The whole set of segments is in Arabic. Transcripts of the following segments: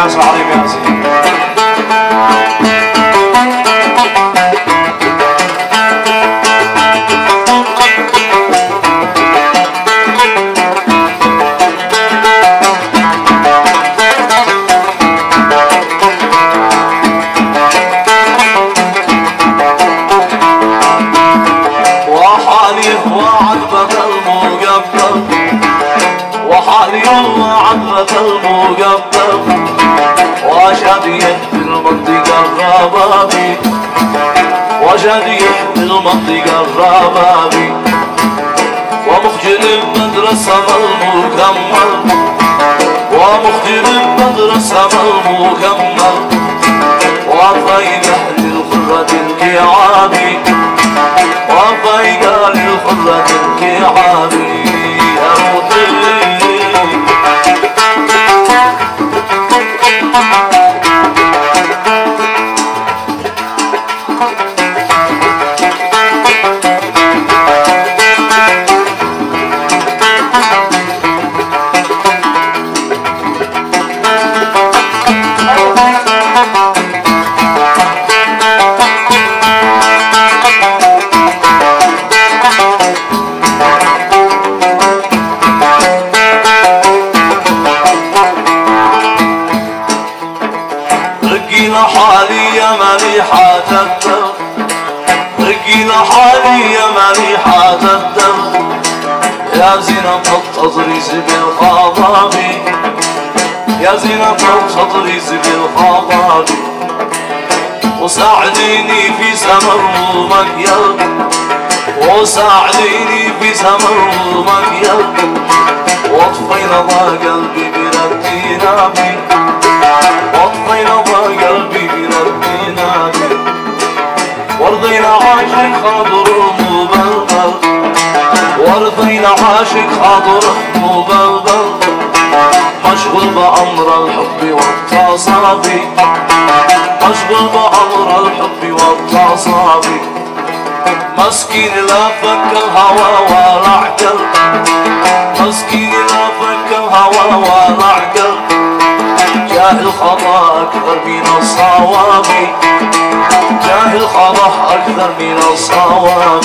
ياسر عليم ياسين. وعظمة المقبل وشديح بالمنطقة الربابي وشديح بالمنطقة الربابي ومخجل المدرسة المكمل ومخجل المدرسة المكمل وفيقه للخرة الكعابي وفيقه للخرة الكعابي رقينا حالي يا مليحة الدم رقينا حالي يا مليحة الدم يا زينة التضريس بالخضابي يا زينة التضريس بالخضابي وساعديني في سمر المكيال وساعديني في سمر المكيال واطفينا ضا قلبي بردينا بي واطفينا ضا قلبي بردينا بي ورضينا عاشق خاطره مبلبل ورضينا عاشق خاطره مبلبل مشغول بأمر الحب والتصابي مشغول بأمر الحب والتصابي مسكين لا فك الهوى ولا عقل مسكين لا فك الهوى ولا عقل جاهل خطأ أكثر من الصواب جاهل خطأ أكثر من الصواب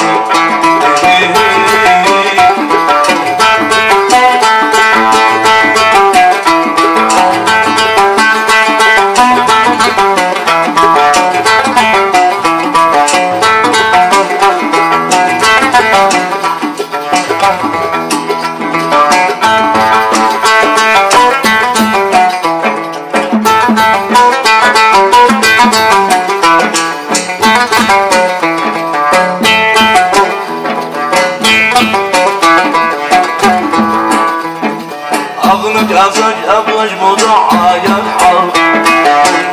أبلج مدعى يكحل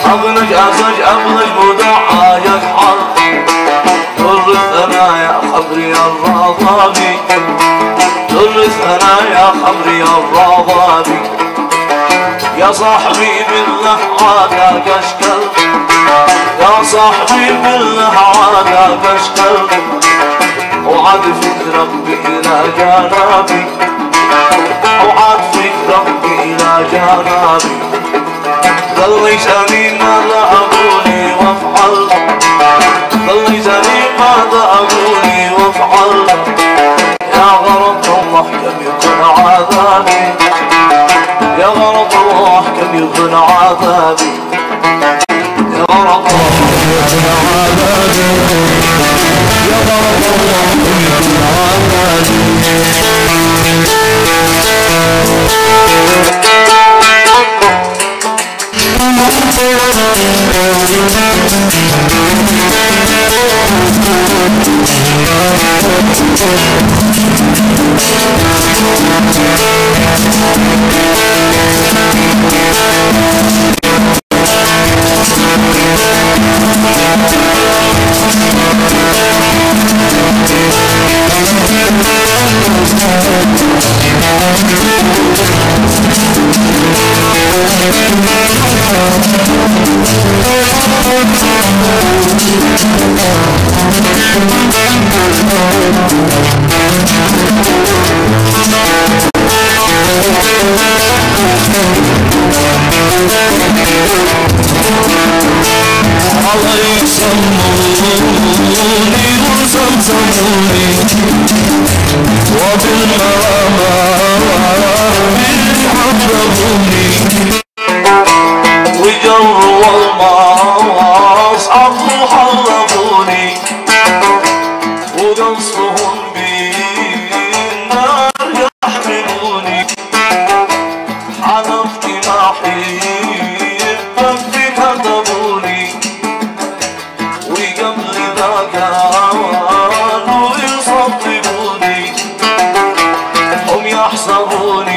أبلج أبلج مدعى يكحل ترث أنا يا خبري الرضابي ترث أنا يا خبري الرضابي يا صاحبي بالله عادك أشكل يا صاحبي بالله عادك أشكل وعاد فيك ربي إلى جنابي وعاد فيك ربي إلى جنابي ضليتني ماذا أقولي وافعل ضليتني ماذا أقولي وافعل يا غرض الله كم يكون عذابي يا غرض الله كم يكون عذابي يا غرض الله كم يكون عذابي يا غرض الله كم يكون عذابي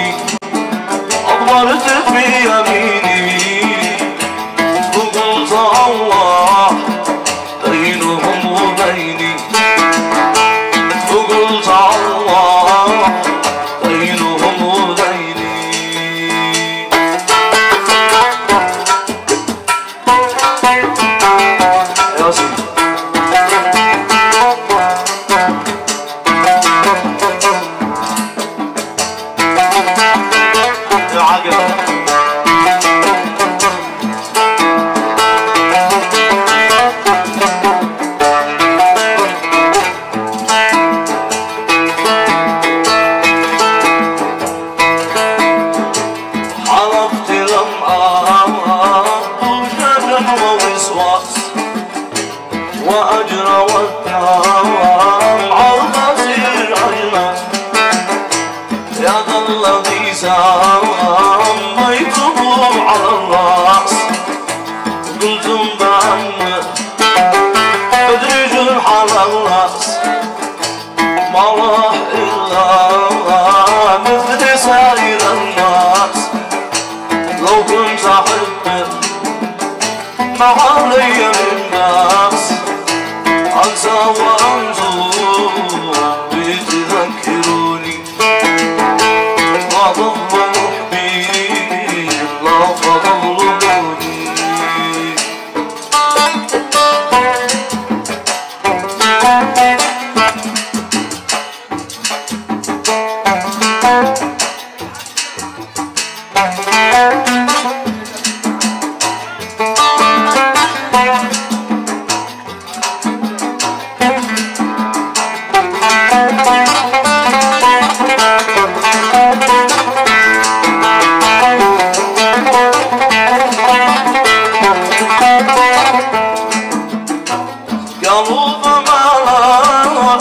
عذابي أضمرت في يميني وقلت الله بينهم وبيني وقلت الله بينهم وبيني يا سيدي يا عقل حلفت لم شجن ووسواس وأجرى والدام عالغسيل أجناس يا ذا الذي سميته على الرأس قلتم بأنه أدرج على الرأس ما راح إلا مثل سائر الناس لو كنت أحبه ما علي من ناس أنسى وأنتم بتذكروني ما ضل محبي لا تضلوني قلب مالا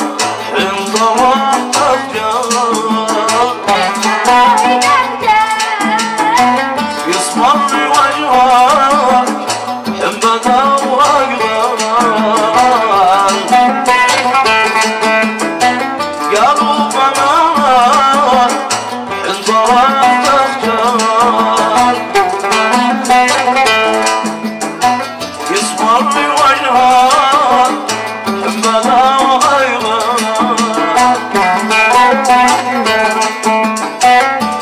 حين ضوات الجال يصمر وجهك حين بدا وأقبال قلب مالا حين ضوات الجال يصمر وجهك بلا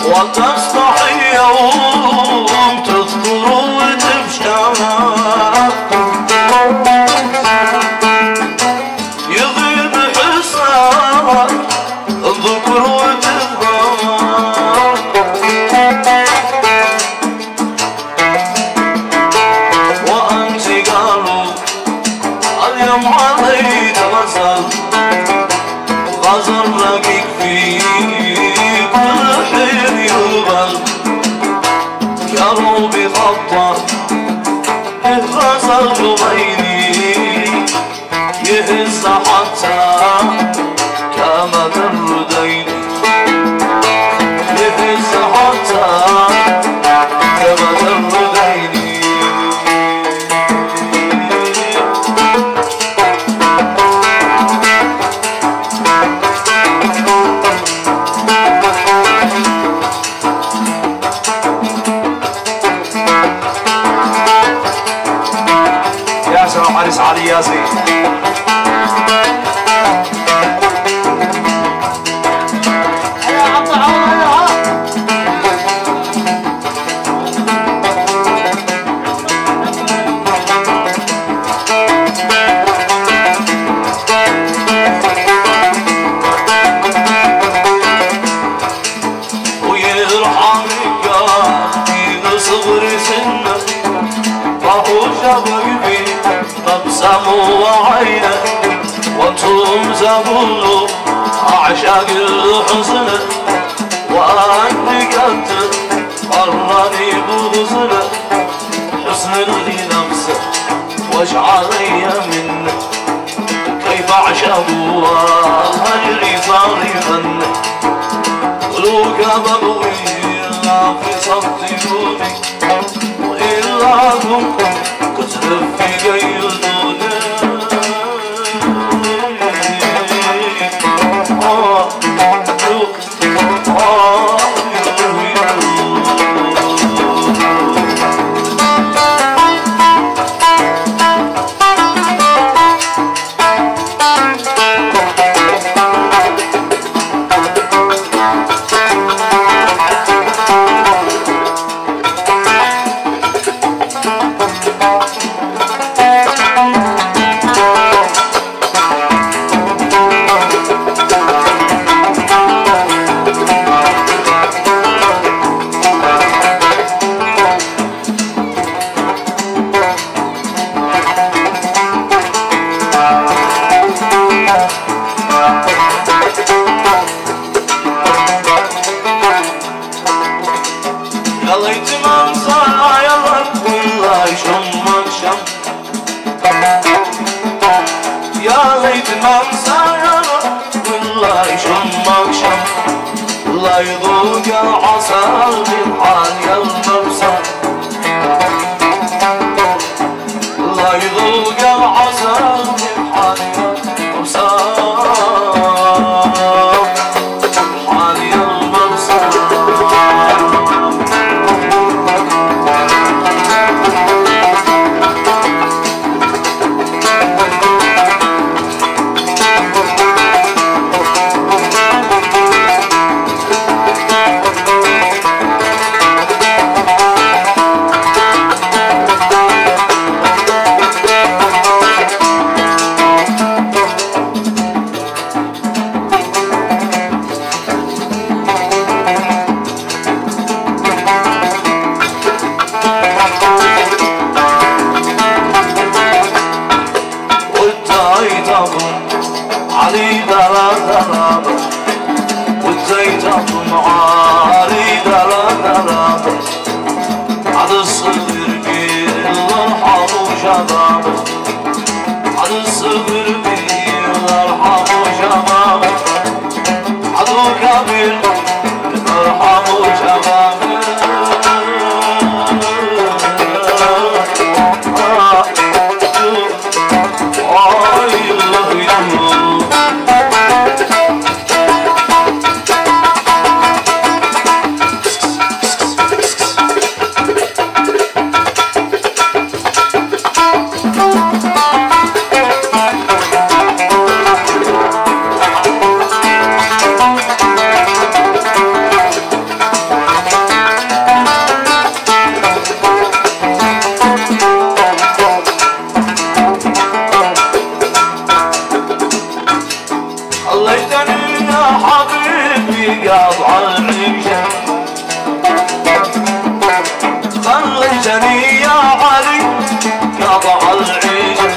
وتستحي يوم تذكر وتبشر يغيب حسك الذكر وتذكر وأنت قالوا اليوم عليك غزل غزل رقيق في كل حين يقبل يا ربي خطر غزل جبيني يهز حتى كما الردين يهز حتى كما الردين يا سلام حارس علي ياسين يا عبد الله ويرحمك في صغر سنك فهو شبك بي مبسم وعينه وانتم زبون أعشاق الحسن وأنت قد قرني بغزنه حسن لنفسه واش علي منه كيف أعشق وهجري صار يفنه قلوك ببغي في صدقوني وإلا كنت في قيدوني بحال يا المبسط الله يذوق العسل بحال يا المبسط بحال يا المبسط علي دلا دلا والزيتون علي دلا دلا عاد الصغير كير الارحام وشبابه عاد الصغير كير الارحام وشبابه عاد الكبير الارحام وشبابه خليتني يا حبيبي قاطع العيشة خليتني يا علي قاطع العيشة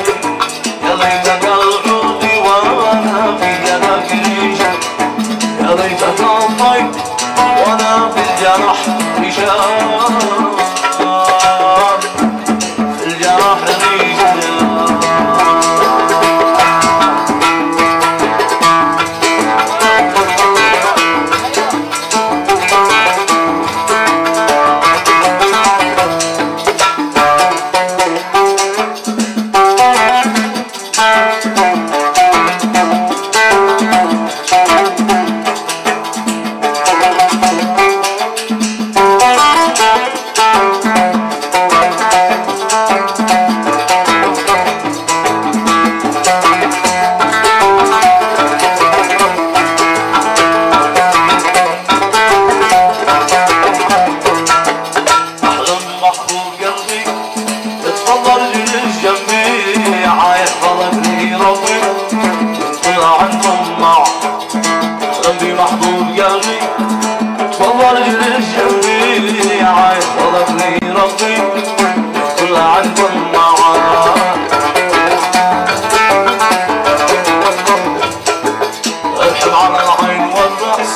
يا ليتك العودي وانا في يدك ريشة يا ليتك الطيب وانا في الجرح ريشة في الجرح ريشة قلبي محبوب قلبي تفضل جلس جنبي عايز طلبني ربي كل عنكم معاه ارحب على العين والراس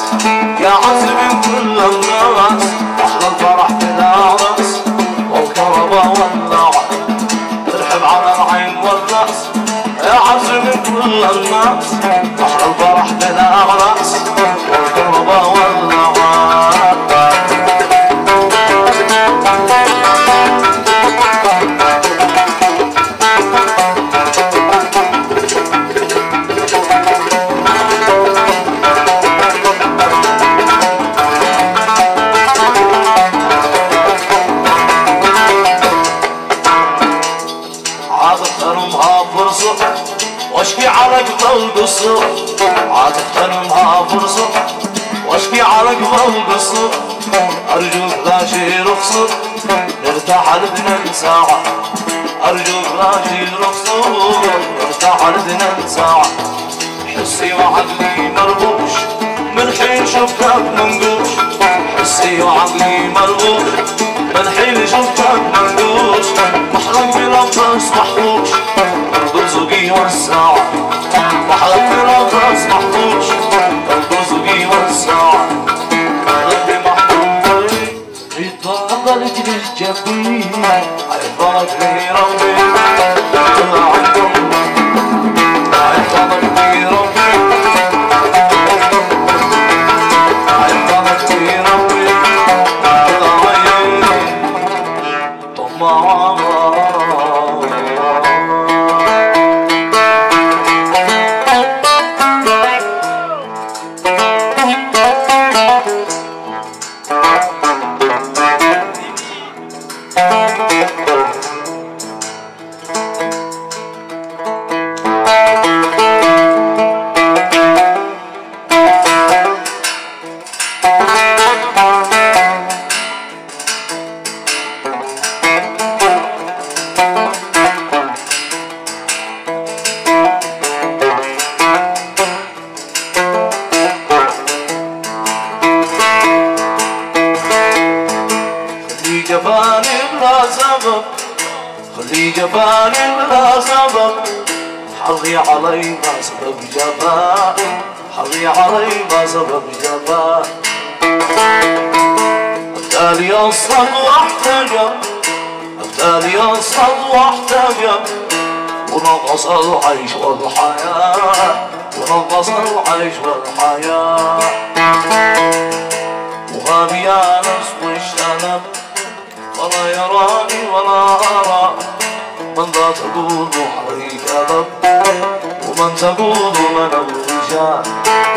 يا عزم كل الناس احلى الفرح بلا راس والكربة والنوع ارحب على العين والراس يا عزم كل الناس احلى الفرح بلا راس والكربة والنوع واشكي على قلب القصر عاد اغتنمها فرصة واشكي على قلب القصر ارجوك لا شي رخصر نرتاح لبنا ساعة ارجوك لا شي رخصر نرتاح لبنا ساعة حسي وعقلي مربوش من حين شفتك منقوش حسي وعقلي مربوش من حين شفتك منقوش محرق بلبس محبوش الرزقي والساعة محرق بلبس محبوش الرزقي والساعة ربي محبوب يتفضل جلس جنبي عيفضلك لي ربي كل عندكم عيفضلك لي ربي عيفضلك لي ربي جفاني بلا سبب خلي جفاني بلا سبب حظي علي ما سبب جفاء حظي علي ما سبب جفاء أبتالي أصل واحتجب أبتالي أصل واحتجب ونقص العيش والحياة ونقص العيش والحياة وغاب يا نفس واجتنب ولا يراني ولا أرى من ذا تقول علي كذب ومن تقول من الرجال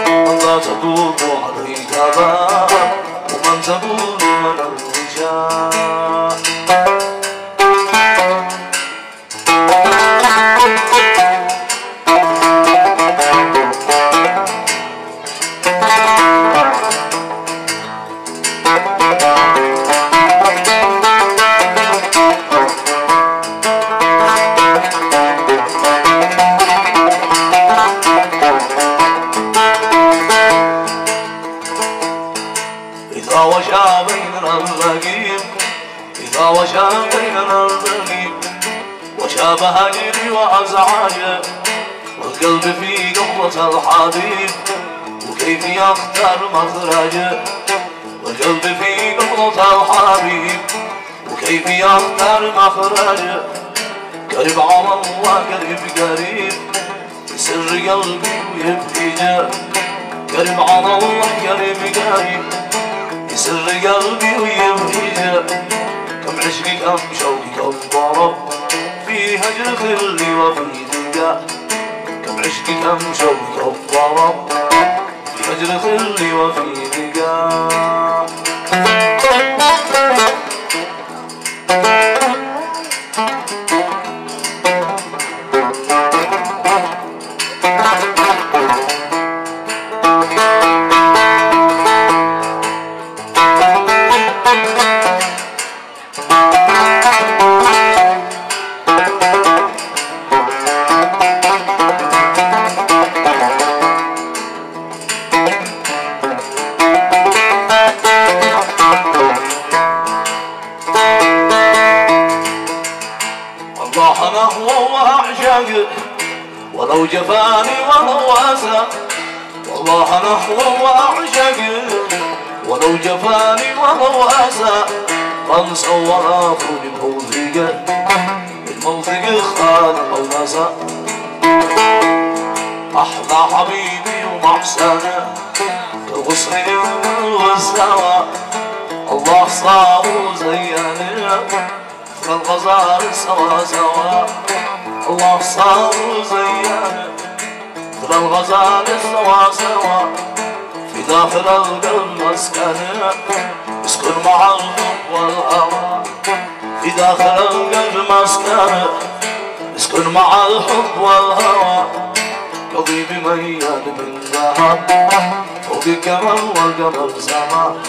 من ذا تقول علي كذب ومن تقول من الرجال إذا وشى بيننا الرقيب إذا وشى بيننا الرقيب وشاب هجري وأزعاجه والقلب في قبضة الحبيب وكيف يختار مخرجه والقلب في قبضة الحبيب وكيف يختار مخرجه قريب على الله قريب يسر قلبي ويبهجه قريب على الله قريب يسر قلبي ويبهجه كم عشقي كم شوقي كم ضرب في هجر خلي وفي دقة كم عشقي كم شوقي كم ضرب في هجر خلي وفي دقة الله نهوى وأعشق ولو جفاني ولو أسى والله نهوى وأعشق ولو جفاني ولو أسى خمس أول أخرج الموثق خان أو نسى أحلى حبيبي ومحسنه كالغصن والسوى الله صار زينا الغزال سوا سوا الله صار زينا خذ الغزال سوا سوا في داخل القلب مسكنه اسكن مع الحب والهوى في داخل القلب مسكنه اسكن مع الحب والهوى قضي بميال من ذهب فوق الجمل والقمر زمان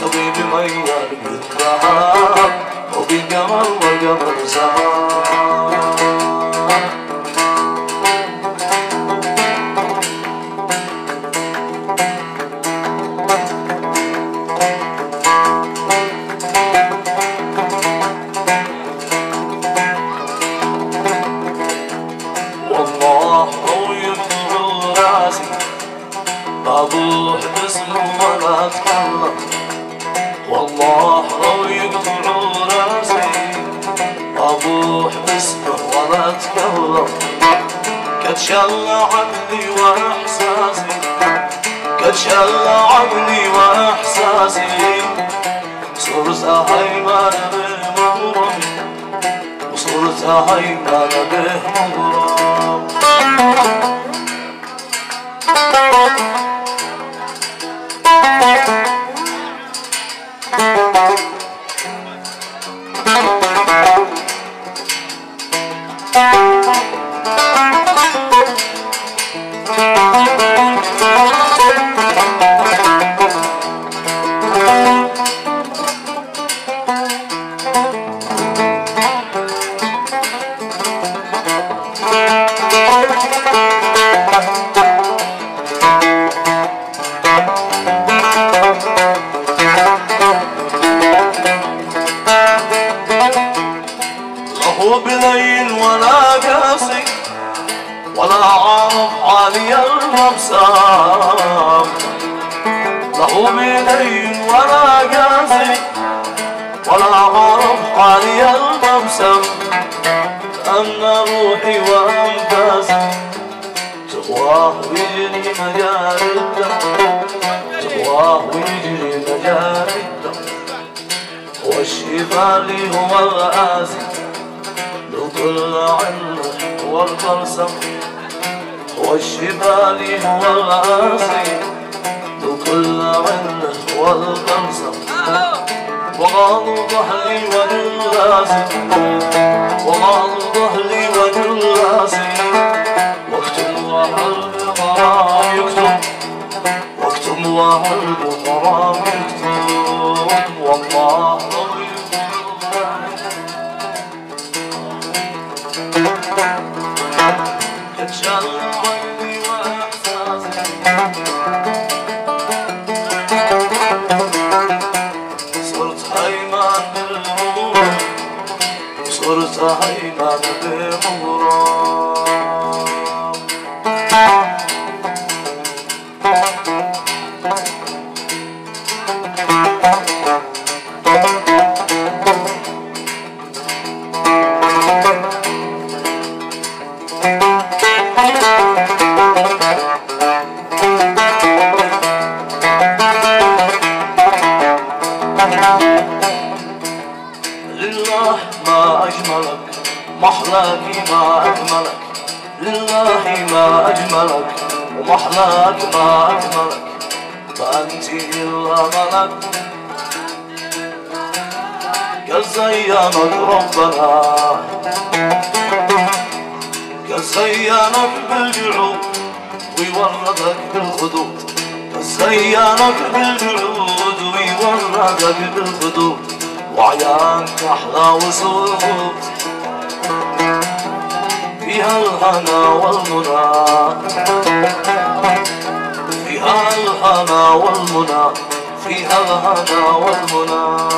قضي بميال من ذهب وبالجمال والقمر زمان والله لو يدخل راسي بروح باسمه ولا اتكلم والله لو يقطع راسي أبوح باسمه ولا أتكلم قد شل عقلي وإحساسي قد شل عقلي وإحساسي صرت هيمان به مغرم وصرت هيمان به مغرم عالي المبسام له بيدين ولا قاسي ولا عرف عالي المبسم أن روحي وأنفاسي تهواه ويجري مجاري الدم تهواه ويجري مجاري الدم هو الشفاء لي هو الغازي لو كل عنه هو البلسم هو الشفاء لي هو الغازي لو كل عنه هو البلسم وغاض ظهري ونلاسي وغاض ظهري ونلاسي واكتم وهل بغرام يكتم واكتم وهل بغرام يكتم والله لو كتشال عيني واحساسي صرت هيمان بالغرام صرت هيمان بالغرام لله ما أجملك محلاك ما أجملك لله ما أجملك ومحلاك ما أجملك فأنت إلا ملك قد زينك ربنا قد زينك بالجعود ويوردك بالخدود قد زينك بالجعود ويوردك بالخدود وعيانك أحلى وسود فيها الهنا والمنى فيها الهنا والمنى فيها الهنا والمنى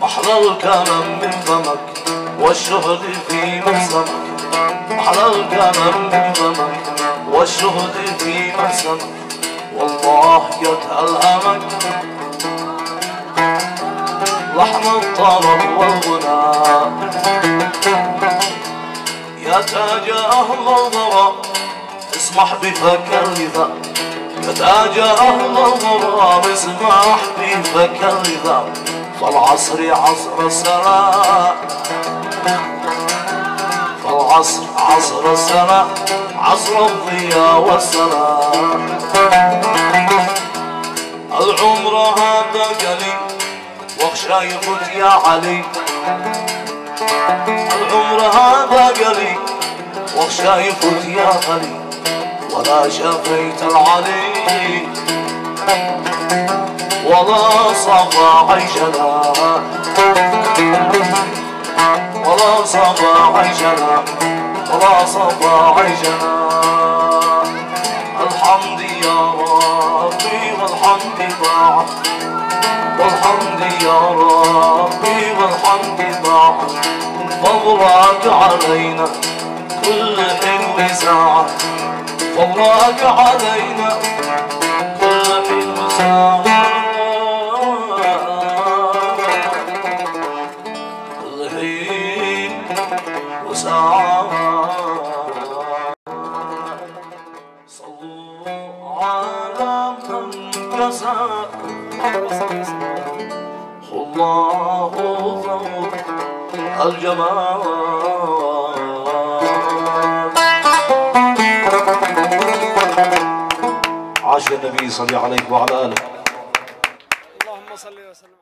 محلى الكلام من فمك والشهد في مسمك محلى الكلام من فمك والشهد في مسمك والله قد ألهمك لحن الطرب والغنى يا تاج أهل الضرى اسمح بفك الرضا يا تاج أهل الضرى اسمح بفك الرضا فالعصر عصر السلام فالعصر عصر السلام عصر الضياء والسلام العمر هذا قليل واخشى يفوت يا علي العمر هذا قليل واخشى يفوت يا علي ولا شفيت العلي ولا صفى عيشنا ولا صفى عيشنا ولا صفى عيشنا الحمد يا ربي والحمد ضاع والحمد يا ربي والحمد ضاع فضلك علينا كل حين وساعة فضلك علينا كل حين وساعة صلوا على من كسى الله ذو الجمال عاش النبي صلى الله عليه وعلى آله. اللهم صل وسلم.